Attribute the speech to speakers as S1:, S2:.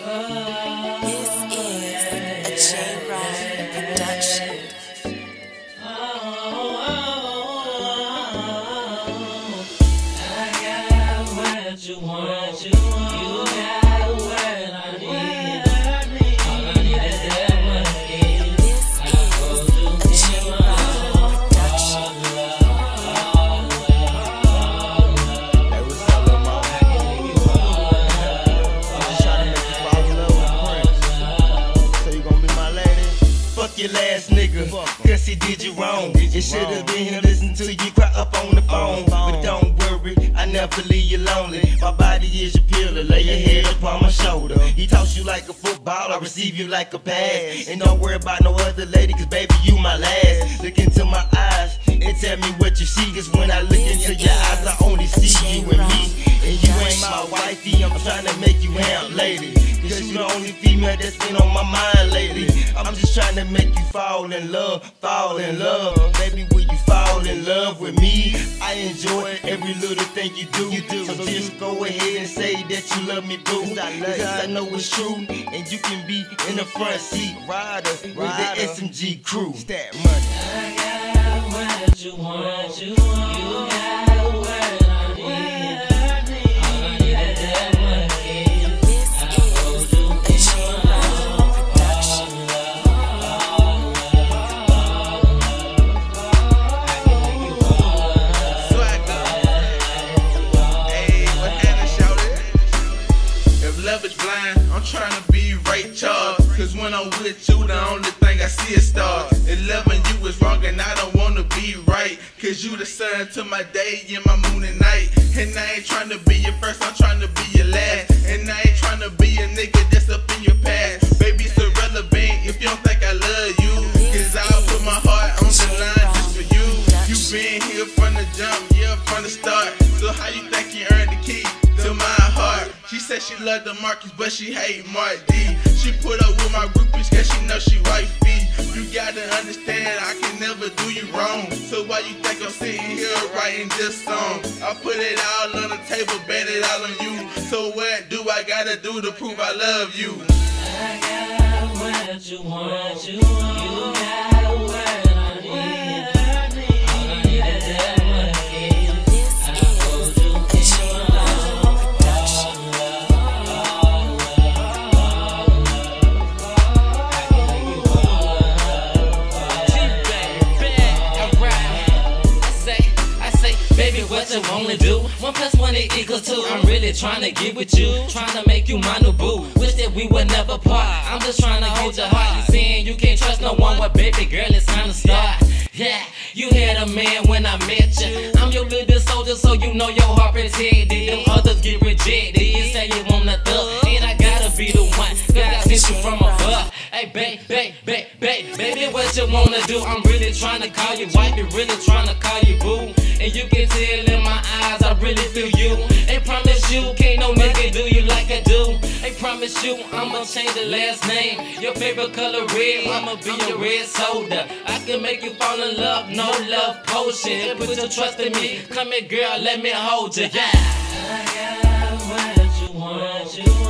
S1: This is a J-Rod production.
S2: I got what you want, you got what I need. All I need is that money.
S1: This is a J-Rod production.
S3: Hey, what's up, little mama? I'm just trying to make you fall in love with Prince. So you gonna be my lady?
S4: Fuck your last nigga, cause he did you wrong. It should've been him listening to you cry up on the phone. But don't worry, I never leave you lonely. My body is your pillow, lay your head upon my shoulder. He toss you like a football, I receive you like a pass. And don't worry about no other lady, cause baby you my last. Look into my eyes and tell me what you see, cause when I look into your eyes I only see you and me. And you ain't my wifey, I'm trying to make you amp lady, cause you the only female that's been on my mind lately. I'm just trying to make you fall in love, fall in love. Baby, will you fall in love with me? I enjoy every little thing you do. So just go ahead and say that you love me, boo. Cause I know it's true, and you can be in the front seat, rider with the SMG crew. Stat money.
S2: I got what you want, you got what I need. All I need is that money.
S1: This is a J-Rod production.
S5: If love is blind, I'm trying to be right, Charles. Cause when I'm with you, the only thing I see is stars. And loving you is wrong and I don't wanna be right. Cause you the sun to my day and my moon and night. And I ain't trying to be your first, I'm trying to be your last. And I ain't trying to be a nigga that's up in your past. Baby, it's irrelevant if you don't think I love you. Cause I'll put my heart on the line just for you. You been here from the jump, yeah, from the start. So how you think you earned the key to my heart? She said she loved the Marcus, but she hate Mark D. She put up with my groupies cause she know she wifey. You gotta understand I can never do you wrong. So why you think I'm sitting here writing this song? I put it all on the table, bet it all on you. So what do I gotta do to prove I love you?
S2: I got what you want, you got what I need. All I need is that money.
S1: This is a J-Rod production.
S2: Baby, what you wanna do? 1 + 1 = 2. I'm really trying to get with you, trying to make you my new boo. Wish that we would never part. I'm just trying to hold your heart. You saying you can't trust no one, well, baby girl, it's time to start. Yeah, you had a man when I met you. I'm your little soldier, so you know your heart protected. Them others get rejected. You say you want the thug, and I gotta be the one, cause I sent you from above. Hey, baby, what you wanna do? I'm really trying to call you wife, you really trying to call you boo. And you can tell in my eyes, I really feel you. They promise you, can't no nigga do you like I do. They promise you, I'ma change the last name. Your favorite color red, I'ma be your red soda. I can make you fall in love, no love potion. Put your trust in me, come here girl, let me hold you, yeah. I got what you want, you